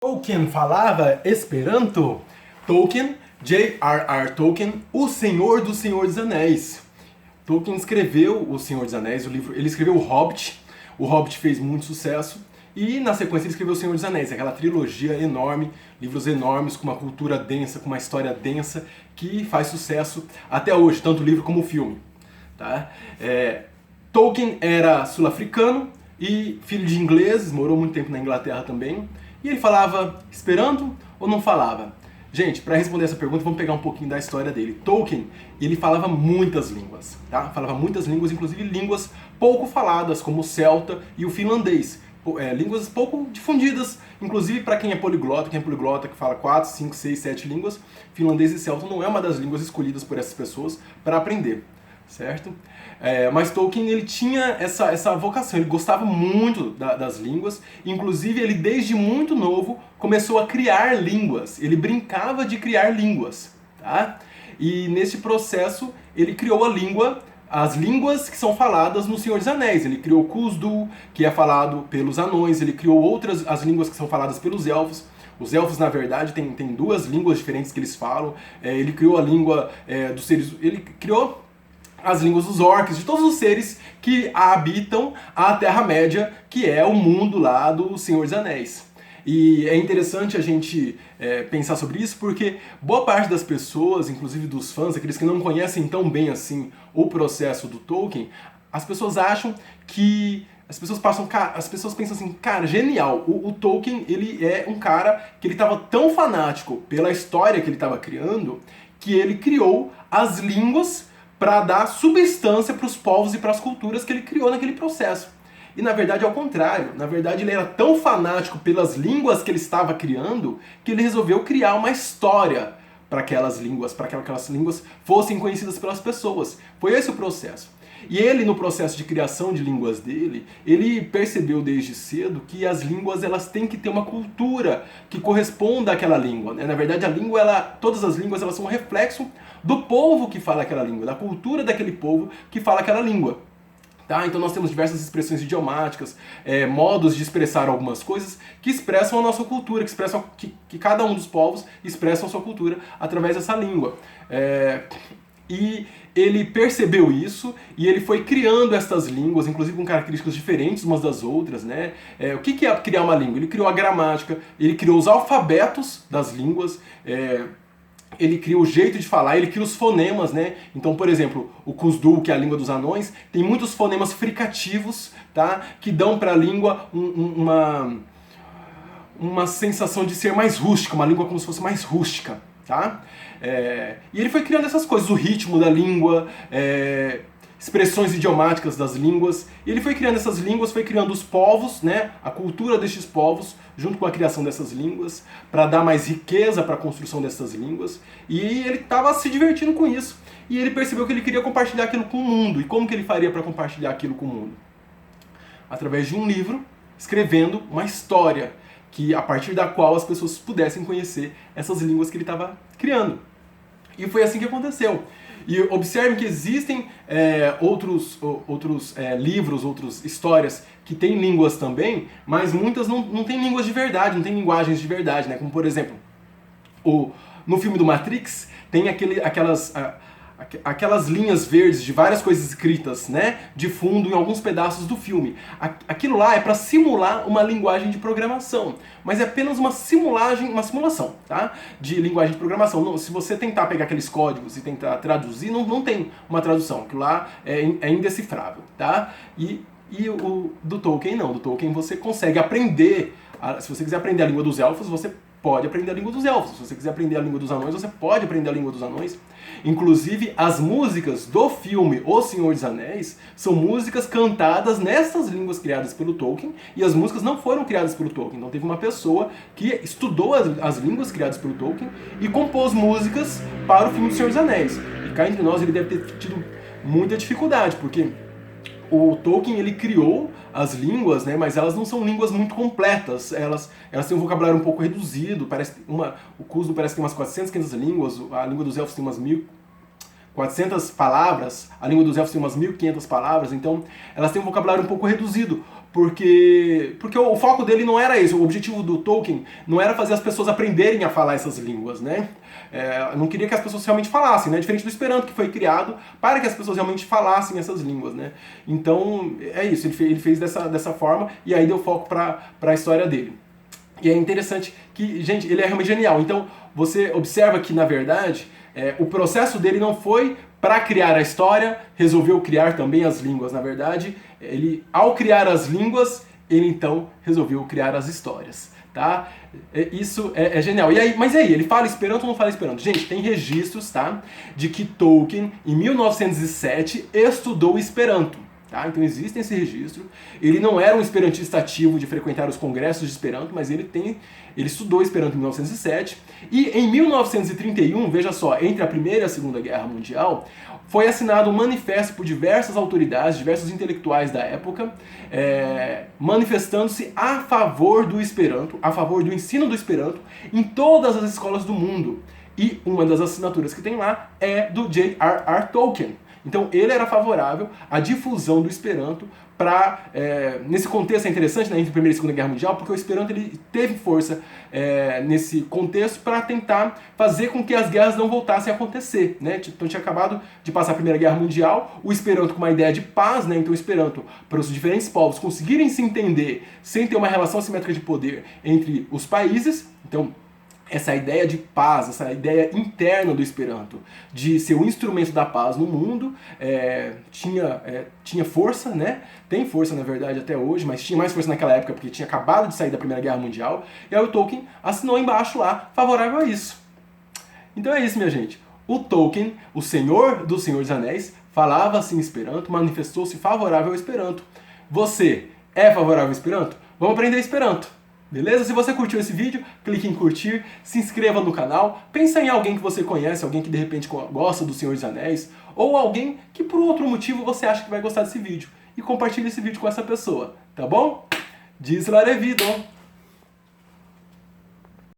Tolkien falava Esperanto? Tolkien, J.R.R. Tolkien, o Senhor do Senhor dos Anéis. Tolkien escreveu O Senhor dos Anéis, o livro, ele escreveu O Hobbit. O Hobbit fez muito sucesso e na sequência ele escreveu O Senhor dos Anéis, aquela trilogia enorme, livros enormes com uma cultura densa, com uma história densa que faz sucesso até hoje, tanto o livro como o filme. Tá? Tolkien era sul-africano e filho de ingleses, morou muito tempo na Inglaterra também. E ele falava Esperanto ou não falava? Gente, para responder essa pergunta, vamos pegar um pouquinho da história dele. Tolkien, ele falava muitas línguas, tá? Falava muitas línguas, inclusive línguas pouco faladas, como o celta e o finlandês. Línguas pouco difundidas, inclusive para quem é poliglota, que fala 4, 5, 6, 7 línguas, finlandês e celta não é uma das línguas escolhidas por essas pessoas para aprender, certo? Mas Tolkien, ele tinha essa vocação, ele gostava muito das línguas, inclusive ele desde muito novo começou a criar línguas, ele brincava de criar línguas, tá? E nesse processo ele criou as línguas que são faladas no Senhor dos Anéis. Ele criou Khuzdu, que é falado pelos anões, ele criou as línguas que são faladas pelos elfos. Os elfos, na verdade, tem duas línguas diferentes que eles falam. Ele criou a língua dos seres... Ele criou as línguas dos orcs, de todos os seres que habitam a Terra-média, que é o mundo lá do Senhor dos Anéis. E é interessante a gente pensar sobre isso, porque boa parte das pessoas, inclusive dos fãs, aqueles que não conhecem tão bem assim o processo do Tolkien, as pessoas acham que... As pessoas pensam assim, cara, genial, o Tolkien, ele é um cara que ele estava tão fanático pela história que ele estava criando, que ele criou as línguas para dar substância para os povos e para as culturas que ele criou naquele processo. E na verdade é o contrário. Na verdade ele era tão fanático pelas línguas que ele estava criando que ele resolveu criar uma história para aquelas línguas fossem conhecidas pelas pessoas. Foi esse o processo. E ele, no processo de criação de línguas dele, ele percebeu desde cedo que as línguas elas têm que ter uma cultura que corresponda àquela língua. Na verdade, todas as línguas elas são um reflexo do povo que fala aquela língua, da cultura daquele povo que fala aquela língua. Tá? Então nós temos diversas expressões idiomáticas, modos de expressar algumas coisas que expressam a nossa cultura, que cada um dos povos expressam a sua cultura através dessa língua. E ele percebeu isso e ele foi criando estas línguas, inclusive com características diferentes umas das outras, né? O que é criar uma língua? Ele criou a gramática, ele criou os alfabetos das línguas, ele cria o jeito de falar, ele cria os fonemas, né? Então, por exemplo, o Khuzdu, que é a língua dos anões, tem muitos fonemas fricativos, tá? Que dão para a língua uma sensação de ser mais rústica, uma língua como se fosse mais rústica, tá? E ele foi criando essas coisas, o ritmo da língua, expressões idiomáticas das línguas. E ele foi criando essas línguas, foi criando os povos, né, a cultura destes povos, junto com a criação dessas línguas, para dar mais riqueza para a construção dessas línguas. E ele estava se divertindo com isso. E ele percebeu que ele queria compartilhar aquilo com o mundo. E como que ele faria para compartilhar aquilo com o mundo? Através de um livro, escrevendo uma história, a partir da qual as pessoas pudessem conhecer essas línguas que ele estava criando. E foi assim que aconteceu. E observem que existem outros livros, outras histórias que têm línguas também, mas muitas não têm línguas de verdade, não têm linguagens de verdade, né? Como por exemplo, no filme do Matrix tem aquelas linhas verdes de várias coisas escritas, né, de fundo em alguns pedaços do filme. Aquilo lá é para simular uma linguagem de programação, mas é apenas uma simulação, tá, de linguagem de programação. Se você tentar pegar aqueles códigos e tentar traduzir, não tem uma tradução. Aquilo lá é indecifrável, tá? E o do Tolkien não. Do Tolkien você consegue aprender. Se você quiser aprender a língua dos elfos, você pode aprender a língua dos elfos. Se você quiser aprender a língua dos anões, você pode aprender a língua dos anões. Inclusive, as músicas do filme O Senhor dos Anéis são músicas cantadas nessas línguas criadas pelo Tolkien, e as músicas não foram criadas pelo Tolkien. Então teve uma pessoa que estudou as línguas criadas pelo Tolkien e compôs músicas para o filme do Senhor dos Anéis. E cá entre nós ele deve ter tido muita dificuldade, porque o Tolkien ele criou as línguas, né, mas elas não são línguas muito completas, elas têm um vocabulário um pouco reduzido, o Khuzdu parece que tem umas 400, 500 línguas, a língua dos elfos tem umas 1.400 palavras, a língua dos elfos tem umas 1.500 palavras, então elas têm um vocabulário um pouco reduzido, porque o foco dele não era esse, o objetivo do Tolkien não era fazer as pessoas aprenderem a falar essas línguas, né? Não queria que as pessoas realmente falassem, né? Diferente do Esperanto, que foi criado para que as pessoas realmente falassem essas línguas, né? Então, é isso, ele fez dessa forma e aí deu foco para a história dele. E é interessante que, gente, ele é realmente genial. Então, você observa que, na verdade, o processo dele não foi para criar a história, resolveu criar também as línguas. Na verdade, ele, ao criar as línguas, ele então resolveu criar as histórias, tá? Isso é genial. Mas e aí, ele fala Esperanto ou não fala Esperanto? Gente, tem registros, tá, de que Tolkien, em 1907, estudou Esperanto. Tá? Então existe esse registro. Ele não era um esperantista ativo de frequentar os congressos de Esperanto, mas ele estudou Esperanto em 1907. E em 1931, veja só, entre a Primeira e a Segunda Guerra Mundial, foi assinado um manifesto por diversas autoridades, diversos intelectuais da época, manifestando-se a favor do Esperanto, a favor do ensino do Esperanto em todas as escolas do mundo. E uma das assinaturas que tem lá é do J.R.R. Tolkien. Então ele era favorável à difusão do Esperanto nesse contexto é interessante, né, entre a Primeira e a Segunda Guerra Mundial, porque o Esperanto ele teve força nesse contexto para tentar fazer com que as guerras não voltassem a acontecer, né? Então tinha acabado de passar a Primeira Guerra Mundial, o Esperanto com uma ideia de paz, né? Então o Esperanto, para os diferentes povos conseguirem se entender sem ter uma relação assimétrica de poder entre os países, então essa ideia de paz, essa ideia interna do Esperanto, de ser um instrumento da paz no mundo, tinha força, né? Tem força, na verdade, até hoje, mas tinha mais força naquela época porque tinha acabado de sair da Primeira Guerra Mundial, e aí o Tolkien assinou embaixo lá, favorável a isso. Então é isso, minha gente. O Tolkien, o senhor do Senhor dos Anéis, falava assim Esperanto, manifestou-se favorável ao Esperanto. Você é favorável ao Esperanto? Vamos aprender Esperanto! Beleza? Se você curtiu esse vídeo, clique em curtir, se inscreva no canal, pensa em alguém que você conhece, alguém que de repente gosta do Senhor dos Anéis, ou alguém que por outro motivo você acha que vai gostar desse vídeo, e compartilhe esse vídeo com essa pessoa, tá bom? Diz la revido!